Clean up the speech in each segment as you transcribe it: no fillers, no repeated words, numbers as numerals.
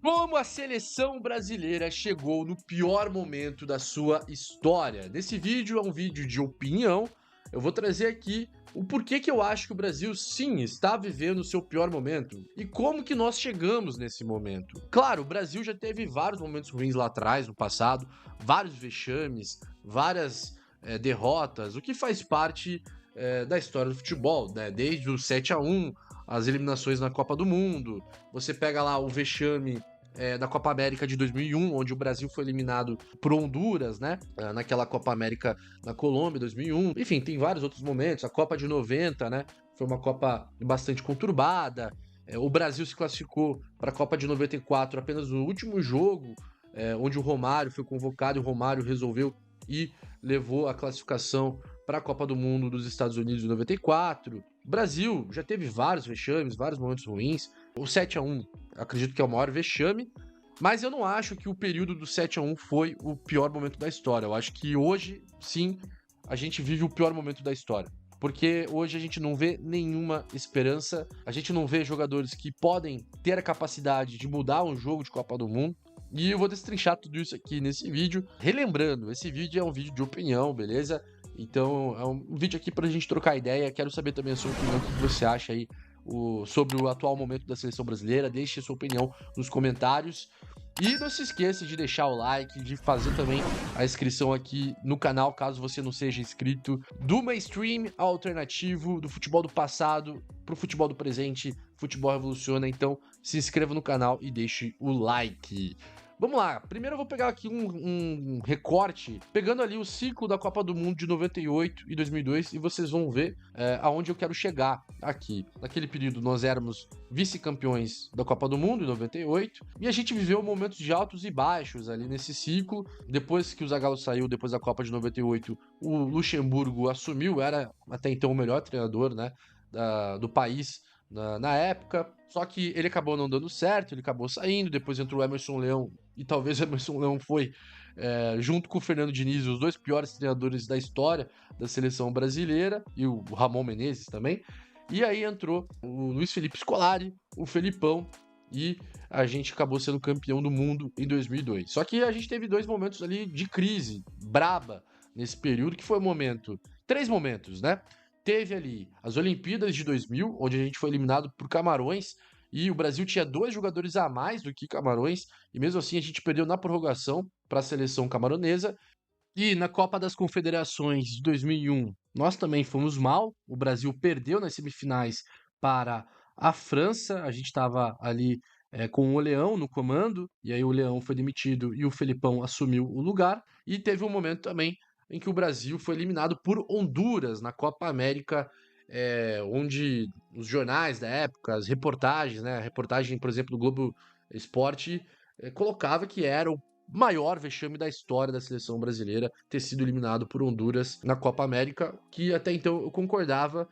Como a seleção brasileira chegou no pior momento da sua história? Nesse vídeo é um vídeo de opinião. Eu vou trazer aqui o porquê que eu acho que o Brasil sim está vivendo o seu pior momento e como que nós chegamos nesse momento. Claro, o Brasil já teve vários momentos ruins lá atrás, no passado, vários vexames, várias derrotas, o que faz parte da história do futebol, né? Desde o 7-1, as eliminações na Copa do Mundo, você pega lá o vexame da Copa América de 2001, onde o Brasil foi eliminado por Honduras, né? Naquela Copa América na Colômbia, 2001. Enfim, tem vários outros momentos. A Copa de 90, né? Foi uma Copa bastante conturbada. O Brasil se classificou para a Copa de 94 apenas no último jogo, onde o Romário foi convocado e o Romário resolveu e levou a classificação para a Copa do Mundo dos Estados Unidos em 94. O Brasil já teve vários vexames, vários momentos ruins. O 7-1, acredito que é o maior vexame, mas eu não acho que o período do 7-1 foi o pior momento da história. Eu acho que hoje, sim, a gente vive o pior momento da história. Porque hoje a gente não vê nenhuma esperança, a gente não vê jogadores que podem ter a capacidade de mudar um jogo de Copa do Mundo. E eu vou destrinchar tudo isso aqui nesse vídeo. Relembrando, esse vídeo é um vídeo de opinião, beleza? Então, é um vídeo aqui pra gente trocar ideia. Quero saber também a sua opinião, o que você acha aí sobre o atual momento da seleção brasileira. Deixe a sua opinião nos comentários. E não se esqueça de deixar o like, de fazer também a inscrição aqui no canal, caso você não seja inscrito, do mainstream alternativo, do futebol do passado pro futebol do presente. Futebol revoluciona, então se inscreva no canal e deixe o like. Vamos lá, primeiro eu vou pegar aqui um recorte, pegando ali o ciclo da Copa do Mundo de 98 e 2002, e vocês vão ver aonde eu quero chegar aqui. Naquele período nós éramos vice-campeões da Copa do Mundo em 98, e a gente viveu momentos de altos e baixos ali nesse ciclo. Depois que o Zagallo saiu, depois da Copa de 98, o Luxemburgo assumiu, era até então o melhor treinador, né, do país na época, só que ele acabou não dando certo, ele acabou saindo, depois entrou o Emerson Leão, e talvez o Emerson Leão foi, junto com o Fernando Diniz, os dois piores treinadores da história da seleção brasileira, e o Ramon Menezes também, e aí entrou o Luiz Felipe Scolari, o Felipão, e a gente acabou sendo campeão do mundo em 2002. Só que a gente teve dois momentos ali de crise braba nesse período, que foi três momentos, né? Teve ali as Olimpíadas de 2000, onde a gente foi eliminado por Camarões, e o Brasil tinha dois jogadores a mais do que Camarões, e mesmo assim a gente perdeu na prorrogação para a seleção camaronesa. E na Copa das Confederações de 2001, nós também fomos mal, o Brasil perdeu nas semifinais para a França, a gente estava ali com o Leão no comando, e aí o Leão foi demitido e o Felipão assumiu o lugar, e teve um momento também em que o Brasil foi eliminado por Honduras na Copa América, onde os jornais da época, as reportagens, né, a reportagem, por exemplo, do Globo Esporte, colocava que era o maior vexame da história da seleção brasileira ter sido eliminado por Honduras na Copa América, que até então eu concordava.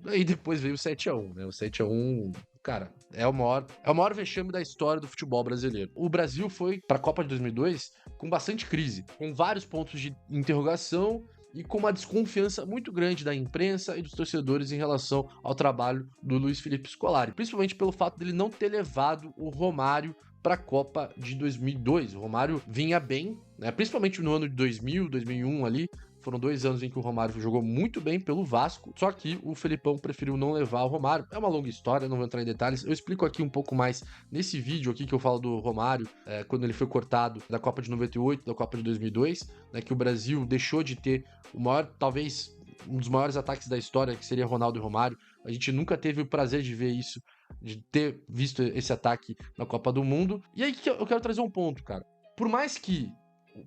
Aí depois veio o 7-1, né? O 7-1, cara, é o maior vexame da história do futebol brasileiro. O Brasil foi para a Copa de 2002 com bastante crise, com vários pontos de interrogação e com uma desconfiança muito grande da imprensa e dos torcedores em relação ao trabalho do Luiz Felipe Scolari, principalmente pelo fato dele não ter levado o Romário para a Copa de 2002. O Romário vinha bem, né? Principalmente no ano de 2000, 2001 ali. Foram 2 anos em que o Romário jogou muito bem pelo Vasco, só que o Felipão preferiu não levar o Romário. É uma longa história, não vou entrar em detalhes. Eu explico aqui um pouco mais nesse vídeo aqui que eu falo do Romário, quando ele foi cortado da Copa de 98, da Copa de 2002, né, que o Brasil deixou de ter o maior, talvez um dos maiores ataques da história, que seria Ronaldo e Romário. A gente nunca teve o prazer de ver isso, de ter visto esse ataque na Copa do Mundo. E aí que eu quero trazer um ponto, cara. Por mais que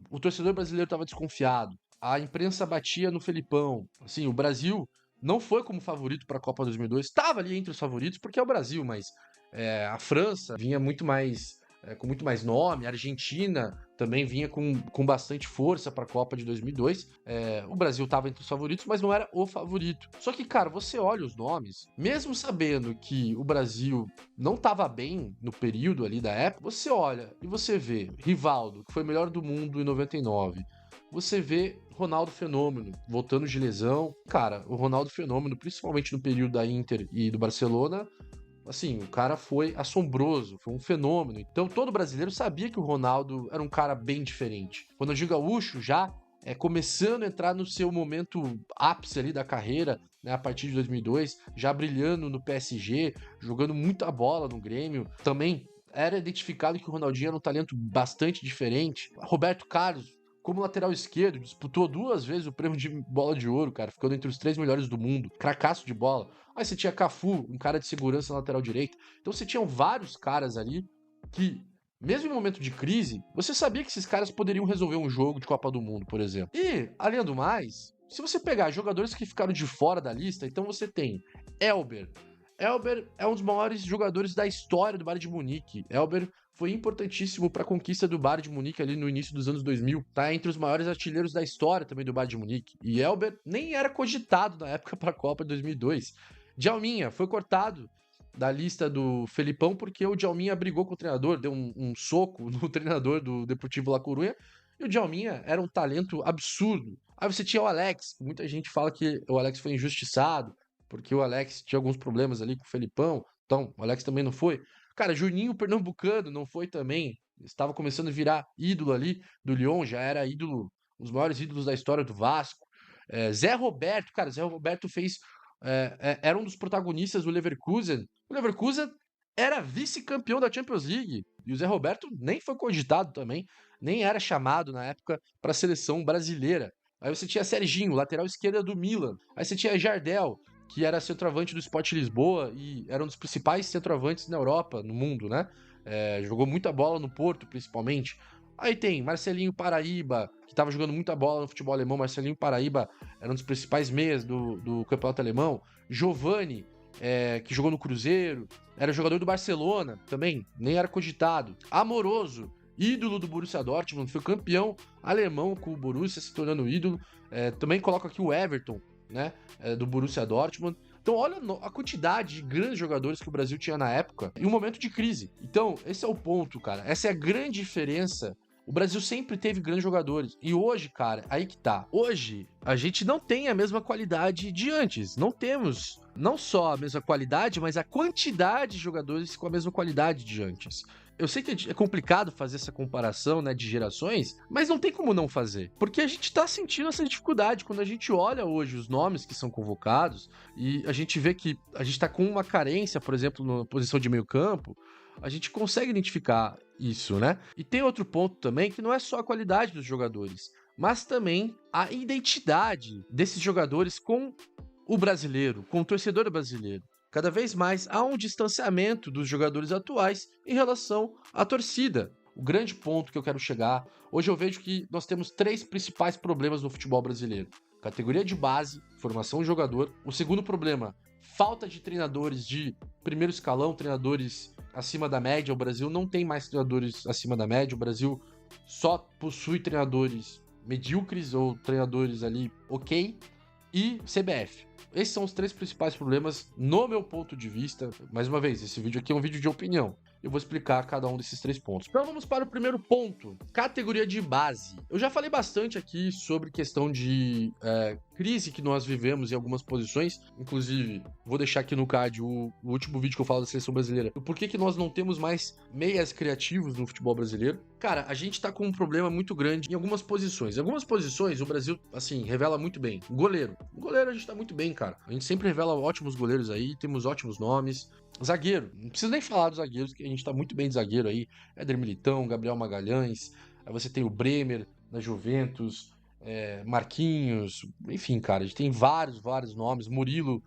o torcedor brasileiro estava desconfiado, a imprensa batia no Felipão, assim, o Brasil não foi como favorito para a Copa 2002, estava ali entre os favoritos porque é o Brasil, mas a França vinha muito mais com muito mais nome, a Argentina também vinha com bastante força para a Copa de 2002. O Brasil estava entre os favoritos, mas não era o favorito. Só que, cara, você olha os nomes, mesmo sabendo que o Brasil não estava bem no período ali da época, você olha e você vê Rivaldo, que foi melhor do mundo em 99. Você vê Ronaldo Fenômeno voltando de lesão. Cara, o Ronaldo Fenômeno, principalmente no período da Inter e do Barcelona, assim, o cara foi assombroso, foi um fenômeno. Então todo brasileiro sabia que o Ronaldo era um cara bem diferente. Ronaldinho Gaúcho já começando a entrar no seu momento ápice ali da carreira, né, a partir de 2002, já brilhando no PSG, jogando muita bola no Grêmio. Também era identificado que o Ronaldinho era um talento bastante diferente. Roberto Carlos, como lateral esquerdo, disputou 2 vezes o prêmio de bola de ouro, cara, ficando entre os 3 melhores do mundo. Cracaço de bola. Aí você tinha Cafu, um cara de segurança na lateral direita. Então você tinha vários caras ali que, mesmo em momento de crise, você sabia que esses caras poderiam resolver um jogo de Copa do Mundo, por exemplo. E, além do mais, se você pegar jogadores que ficaram de fora da lista, então você tem Elber. Elber é um dos maiores jogadores da história do Bayern de Munique. Elber foi importantíssimo para a conquista do Bayern de Munique ali no início dos anos 2000. Tá entre os maiores artilheiros da história também do Bayern de Munique. E Elber nem era cogitado na época para a Copa de 2002. Djalminha foi cortado da lista do Felipão porque o Djalminha brigou com o treinador, deu um soco no treinador do Deportivo La Coruña. E o Djalminha era um talento absurdo. Aí você tinha o Alex. Muita gente fala que o Alex foi injustiçado porque o Alex tinha alguns problemas ali com o Felipão. Então, o Alex também não foi. Cara, Juninho Pernambucano não foi também. Estava começando a virar ídolo ali do Lyon, já era ídolo, um dos maiores ídolos da história do Vasco. Zé Roberto, cara, Zé Roberto fez. Era um dos protagonistas do Leverkusen. O Leverkusen era vice-campeão da Champions League. E o Zé Roberto nem foi cogitado também, nem era chamado na época para a seleção brasileira. Aí você tinha Serginho, lateral esquerda do Milan. Aí você tinha Jardel, que era centroavante do Sport Lisboa e era um dos principais centroavantes na Europa, no mundo, né? Jogou muita bola no Porto, principalmente. Aí tem Marcelinho Paraíba, que estava jogando muita bola no futebol alemão. Marcelinho Paraíba era um dos principais meias do campeonato alemão. Giovani, que jogou no Cruzeiro, era jogador do Barcelona também, nem era cogitado. Amoroso, ídolo do Borussia Dortmund, foi campeão alemão com o Borussia, se tornando ídolo. Também coloco aqui o Everton, né, do Borussia Dortmund. Então olha a quantidade de grandes jogadores que o Brasil tinha na época em um momento de crise. Então esse é o ponto, cara. Essa é a grande diferença. O Brasil sempre teve grandes jogadores. E hoje, cara, aí que tá. Hoje, a gente não tem a mesma qualidade de antes. Não temos não só a mesma qualidade, mas a quantidade de jogadores com a mesma qualidade de antes. Eu sei que é complicado fazer essa comparação, né, de gerações, mas não tem como não fazer. Porque a gente tá sentindo essa dificuldade. Quando a gente olha hoje os nomes que são convocados e a gente vê que a gente tá com uma carência, por exemplo, na posição de meio campo, a gente consegue identificar isso, né? E tem outro ponto também que não é só a qualidade dos jogadores, mas também a identidade desses jogadores com o brasileiro, com o torcedor brasileiro. Cada vez mais há um distanciamento dos jogadores atuais em relação à torcida. O grande ponto que eu quero chegar, hoje eu vejo que nós temos 3 principais problemas no futebol brasileiro. Categoria de base, formação de jogador. O segundo problema, falta de treinadores de primeiro escalão, treinadores acima da média. O Brasil não tem mais treinadores acima da média. O Brasil só possui treinadores medíocres ou treinadores ali ok. E CBF. Esses são os 3 principais problemas no meu ponto de vista. Mais uma vez, esse vídeo aqui é um vídeo de opinião. Eu vou explicar cada um desses 3 pontos. Então vamos para o primeiro ponto, categoria de base. Eu já falei bastante aqui sobre questão de crise que nós vivemos em algumas posições. Inclusive, vou deixar aqui no card o último vídeo que eu falo da seleção brasileira. Por que nós não temos mais meias criativos no futebol brasileiro? Cara, a gente tá com um problema muito grande em algumas posições. Em algumas posições, o Brasil, assim, revela muito bem. Goleiro. Goleiro a gente tá muito bem, cara. A gente sempre revela ótimos goleiros aí, temos ótimos nomes. Zagueiro, não precisa nem falar dos zagueiros, que a gente tá muito bem de zagueiro aí. Éder Militão, Gabriel Magalhães, aí você tem o Bremer na Juventus, Marquinhos, enfim, cara, a gente tem vários nomes. Murilo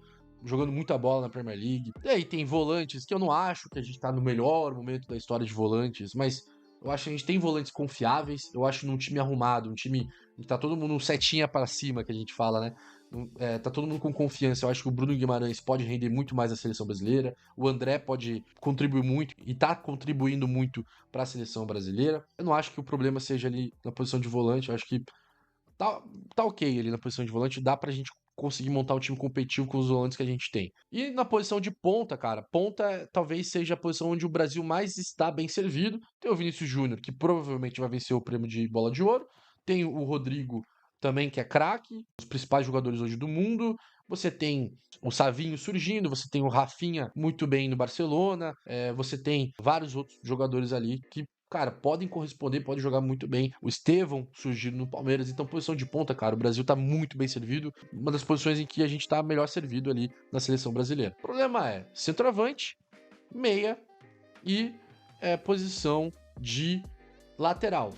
jogando muita bola na Premier League. E aí tem volantes, que eu não acho que a gente tá no melhor momento da história de volantes, mas eu acho que a gente tem volantes confiáveis. Eu acho num time arrumado, um time que tá todo mundo setinha para cima, que a gente fala, né? Tá todo mundo com confiança. Eu acho que o Bruno Guimarães pode render muito mais na seleção brasileira. O André pode contribuir muito e tá contribuindo muito para a seleção brasileira. Eu não acho que o problema seja ali na posição de volante. Eu acho que tá ok ali na posição de volante. Dá pra gente conseguir montar um time competitivo com os volantes que a gente tem. E na posição de ponta, cara, ponta talvez seja a posição onde o Brasil mais está bem servido. Tem o Vinícius Júnior, que provavelmente vai vencer o prêmio de bola de ouro. Tem o Rodrigo também, que é craque, os principais jogadores hoje do mundo. Você tem o Savinho surgindo, você tem o Rafinha muito bem no Barcelona, você tem vários outros jogadores ali que, cara, podem corresponder, podem jogar muito bem. O Estevão surgindo no Palmeiras, então posição de ponta, cara, o Brasil tá muito bem servido, uma das posições em que a gente tá melhor servido ali na seleção brasileira. O problema é centroavante, meia e posição de lateral.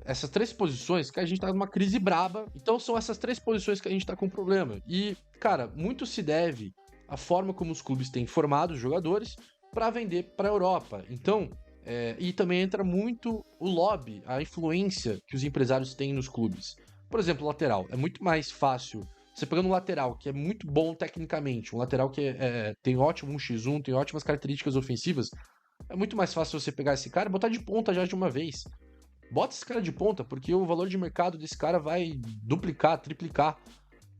Essas três posições que a gente tá numa crise braba, então são essas três posições que a gente tá com problema. E, cara, muito se deve à forma como os clubes têm formado os jogadores para vender para a Europa. Então, e também entra muito o lobby, a influência que os empresários têm nos clubes. Por exemplo, lateral. É muito mais fácil você pegando um lateral que é muito bom tecnicamente, um lateral que tem ótimo 1x1, tem ótimas características ofensivas, é muito mais fácil você pegar esse cara e botar de ponta já de uma vez. Bota esse cara de ponta, porque o valor de mercado desse cara vai duplicar, triplicar,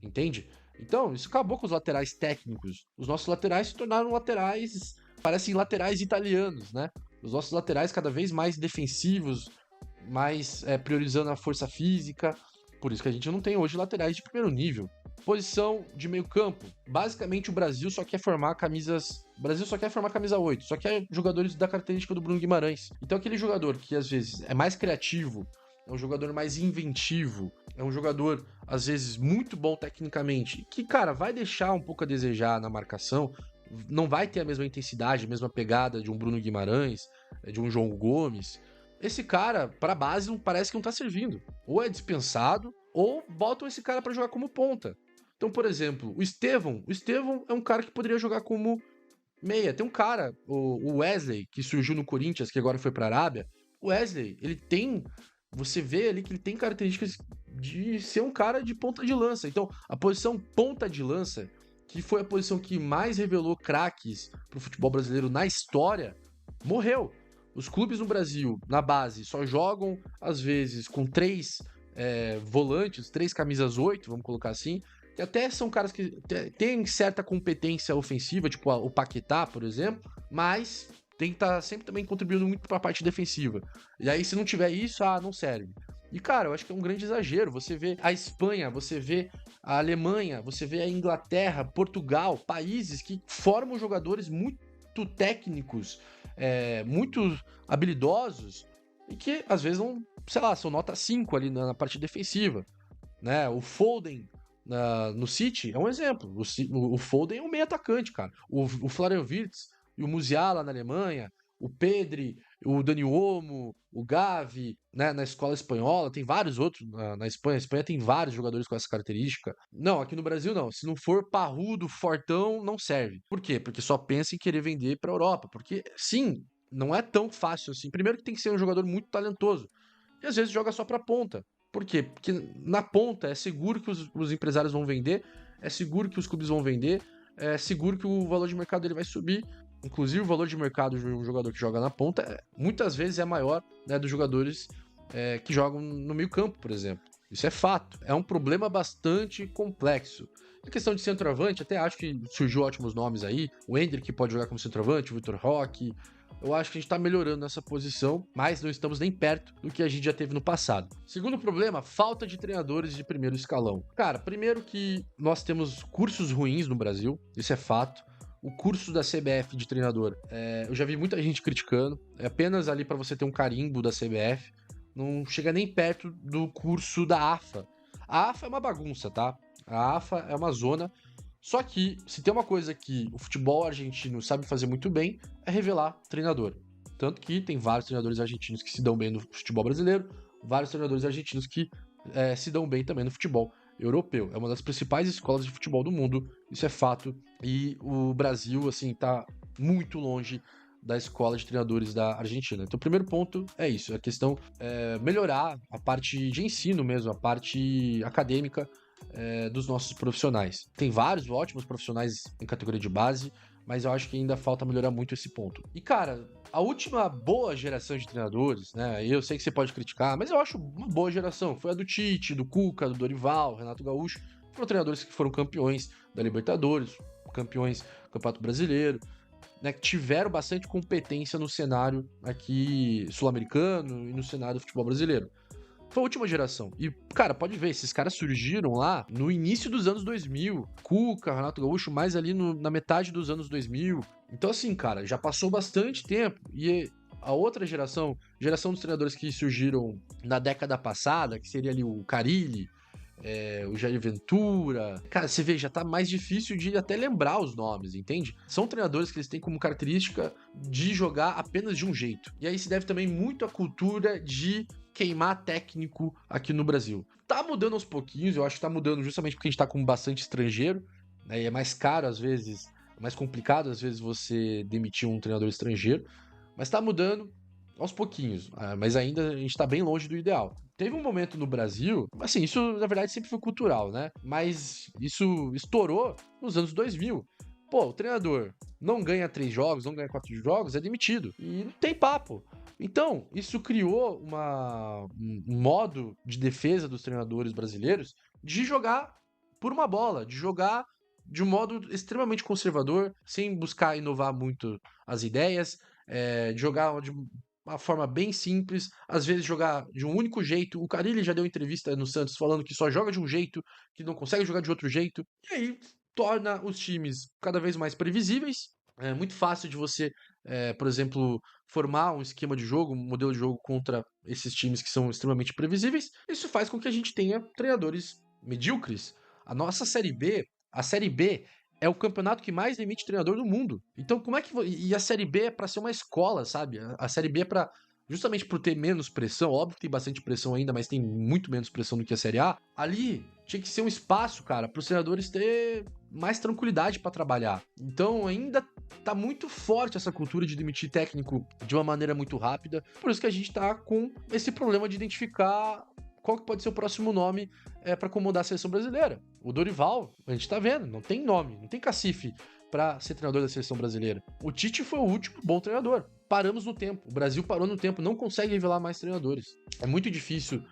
entende? Então, isso acabou com os laterais técnicos. Os nossos laterais se tornaram laterais, parecem laterais italianos, né? Os nossos laterais cada vez mais defensivos, mais priorizando a força física. Por isso que a gente não tem hoje laterais de primeiro nível. Posição de meio campo. Basicamente o Brasil só quer formar camisas... O Brasil só quer formar camisa 8, só quer jogadores da característica do Bruno Guimarães. Então aquele jogador que às vezes é mais criativo, é um jogador mais inventivo, é um jogador às vezes muito bom tecnicamente, que, cara, vai deixar um pouco a desejar na marcação, não vai ter a mesma intensidade, a mesma pegada de um Bruno Guimarães, de um João Gomes. Esse cara, pra base, não parece que não tá servindo. Ou é dispensado, ou botam esse cara pra jogar como ponta. Então, por exemplo, o Estevão é um cara que poderia jogar como meia. Tem um cara, o Wesley, que surgiu no Corinthians, que agora foi pra Arábia. O Wesley, ele tem... Você vê ali que ele tem características de ser um cara de ponta de lança. Então, a posição ponta de lança, que foi a posição que mais revelou craques pro futebol brasileiro na história, morreu. Os clubes no Brasil, na base, só jogam, às vezes, com três volantes, três camisas 8, vamos colocar assim, que até são caras que têm certa competência ofensiva, tipo o Paquetá, por exemplo, mas tem que estar sempre também contribuindo muito para a parte defensiva. E aí, se não tiver isso, não serve. E, cara, eu acho que é um grande exagero. Você vê a Espanha, você vê a Alemanha, você vê a Inglaterra, Portugal, países que formam jogadores muito técnicos, muito habilidosos, e que às vezes não, sei lá, são nota 5 ali na parte defensiva, né? O Foden no City é um exemplo. O Foden é um meio atacante, cara. O Florian Wirtz e o Musiala na Alemanha, o Pedri, o Dani Olmo, o Gavi, né, na escola espanhola, tem vários outros na Espanha. A Espanha tem vários jogadores com essa característica. Não, aqui no Brasil não. Se não for parrudo, fortão, não serve. Por quê? Porque só pensa em querer vender para a Europa. Porque, sim, não é tão fácil assim. Primeiro que tem que ser um jogador muito talentoso. E às vezes joga só pra ponta. Por quê? Porque na ponta é seguro que os empresários vão vender, é seguro que os clubes vão vender, é seguro que o valor de mercado dele vai subir. Inclusive, o valor de mercado de um jogador que joga na ponta muitas vezes é maior, né, dos jogadores que jogam no meio campo, por exemplo. Isso é fato. É um problema bastante complexo. A questão de centroavante, até acho que surgiu ótimos nomes aí. O Endrick pode jogar como centroavante, o Vitor Roque. Eu acho que a gente tá melhorando nessa posição, mas não estamos nem perto do que a gente já teve no passado. Segundo problema, falta de treinadores de primeiro escalão. Cara, primeiro que nós temos cursos ruins no Brasil, isso é fato. O curso da CBF de treinador, eu já vi muita gente criticando, é apenas ali para você ter um carimbo da CBF, não chega nem perto do curso da AFA. A AFA é uma bagunça, tá? A AFA é uma zona. Só que, se tem uma coisa que o futebol argentino sabe fazer muito bem, é revelar treinador. Tanto que tem vários treinadores argentinos que se dão bem no futebol brasileiro, vários treinadores argentinos que se dão bem também no futebol europeu. É uma das principais escolas de futebol do mundo, isso é fato. E o Brasil, assim, tá muito longe da escola de treinadores da Argentina. Então, o primeiro ponto é isso, a questão melhorar a parte de ensino mesmo, a parte acadêmica dos nossos profissionais. Tem vários ótimos profissionais em categoria de base, mas eu acho que ainda falta melhorar muito esse ponto. E, cara, a última boa geração de treinadores, né? Eu sei que você pode criticar, mas eu acho uma boa geração. Foi a do Tite, do Cuca, do Dorival, Renato Gaúcho. Foram treinadores que foram campeões da Libertadores, campeões do Campeonato Brasileiro, né, que tiveram bastante competência no cenário aqui sul-americano e no cenário do futebol brasileiro. Foi a última geração. E, cara, pode ver, esses caras surgiram lá no início dos anos 2000. Cuca, Renato Gaúcho, mais ali na metade dos anos 2000. Então, assim, cara, já passou bastante tempo. E a outra geração dos treinadores que surgiram na década passada, que seria ali o Carille, o Jair Ventura. Cara, você vê, já tá mais difícil de até lembrar os nomes, entende? São treinadores que eles têm como característica de jogar apenas de um jeito. E aí se deve também muito à cultura de queimar técnico aqui no Brasil. Tá mudando aos pouquinhos, eu acho que tá mudando justamente porque a gente tá com bastante estrangeiro, né? E é mais caro às vezes, é mais complicado às vezes você demitir um treinador estrangeiro, mas tá mudando aos pouquinhos, mas ainda a gente tá bem longe do ideal. Teve um momento no Brasil, assim, isso na verdade sempre foi cultural, né? Mas isso estourou nos anos 2000. Pô, o treinador não ganha 3 jogos, não ganha 4 jogos, é demitido. E não tem papo. Então, isso criou um modo de defesa dos treinadores brasileiros de jogar por uma bola, de jogar de um modo extremamente conservador, sem buscar inovar muito as ideias, de jogar de uma forma bem simples, às vezes jogar de um único jeito. O Carille já deu entrevista no Santos falando que só joga de um jeito, que não consegue jogar de outro jeito, e aí torna os times cada vez mais previsíveis. É muito fácil de você, por exemplo, formar um esquema de jogo, um modelo de jogo contra esses times que são extremamente previsíveis. Isso faz com que a gente tenha treinadores medíocres. A Série B é o campeonato que mais demite treinador do mundo. Então, como é que. E a Série B é pra ser uma escola, sabe? A Série B é pra. Justamente por ter menos pressão, óbvio que tem bastante pressão ainda, mas tem muito menos pressão do que a Série A. Ali tinha que ser um espaço, cara, para os treinadores ter mais tranquilidade para trabalhar. Então, ainda tá muito forte essa cultura de demitir técnico de uma maneira muito rápida. Por isso que a gente tá com esse problema de identificar qual que pode ser o próximo nome para comandar a seleção brasileira. O Dorival, a gente tá vendo, não tem nome, não tem cacife para ser treinador da seleção brasileira. O Tite foi o último bom treinador. Paramos no tempo. O Brasil parou no tempo, não consegue revelar mais treinadores. É muito difícil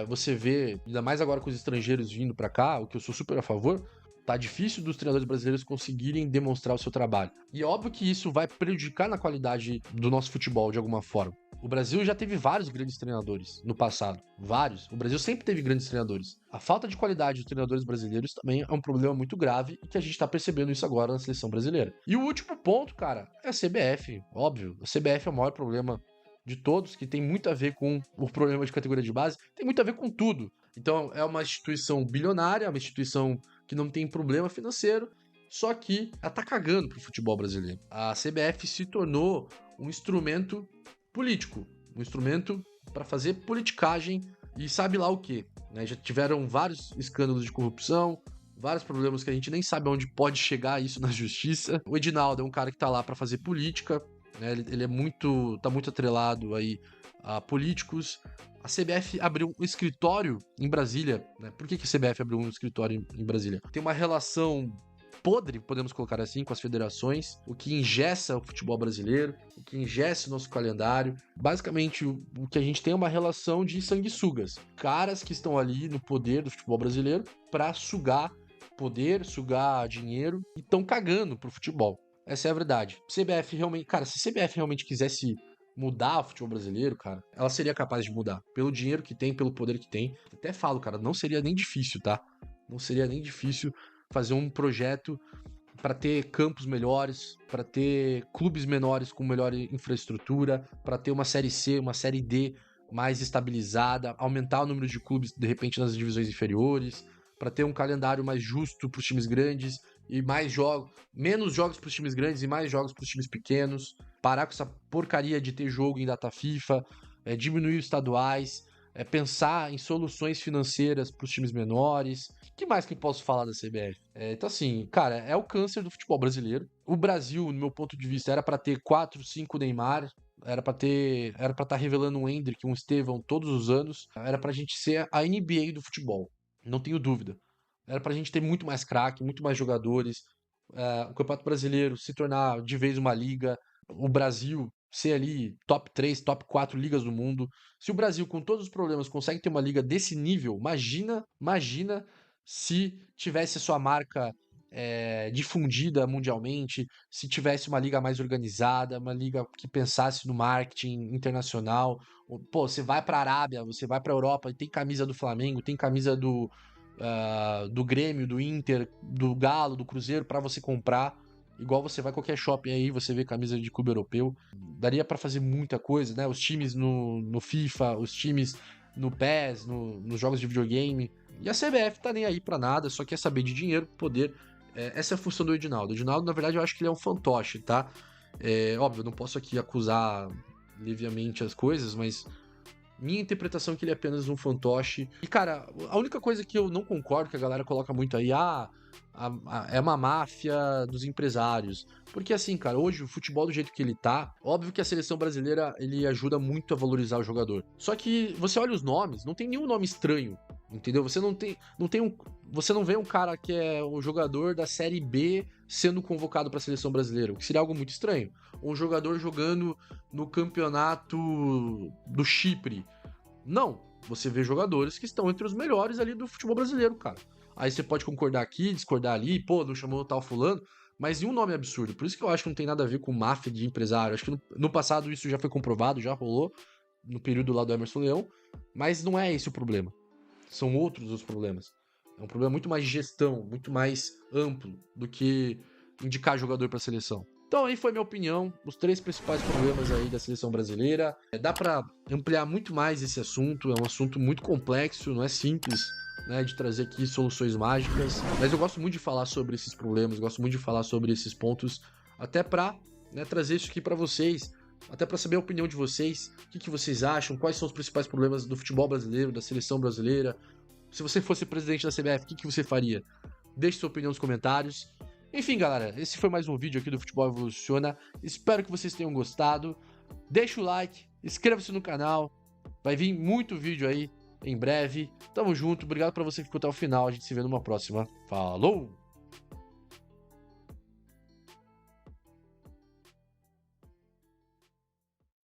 você ver, ainda mais agora com os estrangeiros vindo para cá, o que eu sou super a favor. Tá difícil dos treinadores brasileiros conseguirem demonstrar o seu trabalho. E é óbvio que isso vai prejudicar na qualidade do nosso futebol de alguma forma. O Brasil já teve vários grandes treinadores no passado. Vários. O Brasil sempre teve grandes treinadores. A falta de qualidade dos treinadores brasileiros também é um problema muito grave e que a gente tá percebendo isso agora na seleção brasileira. E o último ponto, cara, é a CBF. Óbvio. A CBF é o maior problema de todos, que tem muito a ver com o problema de categoria de base, tem muito a ver com tudo. Então, é uma instituição bilionária, uma instituição que não tem problema financeiro, só que ela tá cagando pro futebol brasileiro. A CBF se tornou um instrumento político, um instrumento para fazer politicagem e sabe lá o quê, né? Já tiveram vários escândalos de corrupção, vários problemas que a gente nem sabe onde pode chegar isso na justiça. O Edinaldo é um cara que tá lá para fazer política, né? Ele tá muito atrelado aí a políticos. A CBF abriu um escritório em Brasília, né? Por que a CBF abriu um escritório em Brasília? Tem uma relação podre, podemos colocar assim, com as federações, o que engessa o futebol brasileiro, o que engessa o nosso calendário. Basicamente, o que a gente tem é uma relação de sanguessugas. Caras que estão ali no poder do futebol brasileiro para sugar poder, sugar dinheiro e estão cagando pro futebol. Essa é a verdade. CBF realmente, cara, se a CBF realmente quisesse mudar o futebol brasileiro, cara, ela seria capaz de mudar. Pelo dinheiro que tem, pelo poder que tem. Até falo, cara, não seria nem difícil, tá? Não seria nem difícil fazer um projeto para ter campos melhores, para ter clubes menores com melhor infraestrutura, para ter uma série C, uma série D mais estabilizada, aumentar o número de clubes de repente nas divisões inferiores, para ter um calendário mais justo para os times grandes e mais jogos, menos jogos para os times grandes e mais jogos para os times pequenos, parar com essa porcaria de ter jogo em data FIFA, diminuir os estaduais, pensar em soluções financeiras para os times menores. O que mais que eu posso falar da CBF? Então, assim, cara, é o câncer do futebol brasileiro. O Brasil, no meu ponto de vista, era para ter 4, 5 Neymar, era para estar revelando um Endrick, um Estevão todos os anos, era pra gente ser a NBA do futebol, não tenho dúvida. Era pra gente ter muito mais craque, muito mais jogadores, o Campeonato Brasileiro se tornar de vez uma liga, o Brasil ser ali top 3, top 4 ligas do mundo. Se o Brasil, com todos os problemas, consegue ter uma liga desse nível, imagina se tivesse a sua marca difundida mundialmente, se tivesse uma liga mais organizada, uma liga que pensasse no marketing internacional. Pô, você vai pra Arábia, você vai pra Europa e tem camisa do Flamengo, tem camisa do Grêmio, do Inter, do Galo, do Cruzeiro pra você comprar. Igual você vai a qualquer shopping aí, você vê camisa de clube europeu. Daria pra fazer muita coisa, né? Os times no FIFA, os times no PES, nos jogos de videogame. E a CBF tá nem aí pra nada, só quer saber de dinheiro, poder. Essa é a função do Edinaldo. O Edinaldo, na verdade, eu acho que ele é um fantoche, tá? Óbvio, eu não posso aqui acusar leviamente as coisas, mas minha interpretação é que ele é apenas um fantoche. E, cara, a única coisa que eu não concordo, que a galera coloca muito aí, é uma máfia dos empresários. Porque assim, cara, hoje o futebol do jeito que ele tá, óbvio que a seleção brasileira, ele ajuda muito a valorizar o jogador. Só que você olha os nomes, não tem nenhum nome estranho, entendeu? Você não vê um cara que é um jogador da Série B sendo convocado para a seleção brasileira, o que seria algo muito estranho. Ou um jogador jogando no campeonato do Chipre. Não, você vê jogadores que estão entre os melhores ali do futebol brasileiro, cara. Aí você pode concordar aqui, discordar ali, pô, não chamou tal fulano, mas em um nome absurdo. Por isso que eu acho que não tem nada a ver com máfia de empresário. Acho que no passado isso já foi comprovado, já rolou, no período lá do Emerson Leão, mas não é esse o problema. São outros os problemas. É um problema muito mais de gestão, muito mais amplo do que indicar jogador para a seleção. Então aí foi minha opinião, os 3 principais problemas aí da seleção brasileira. Dá para ampliar muito mais esse assunto, é um assunto muito complexo, não é simples, né, de trazer aqui soluções mágicas, mas eu gosto muito de falar sobre esses problemas, gosto muito de falar sobre esses pontos, até para, né, trazer isso aqui para vocês, até para saber a opinião de vocês, o que vocês acham, quais são os principais problemas do futebol brasileiro, da seleção brasileira. Se você fosse presidente da CBF, o que você faria? Deixe sua opinião nos comentários. Enfim, galera, esse foi mais um vídeo aqui do Futebol Evoluciona. Espero que vocês tenham gostado. Deixa o like, inscreva-se no canal. Vai vir muito vídeo aí em breve. Tamo junto, obrigado pra você que ficou até o final. A gente se vê numa próxima. Falou!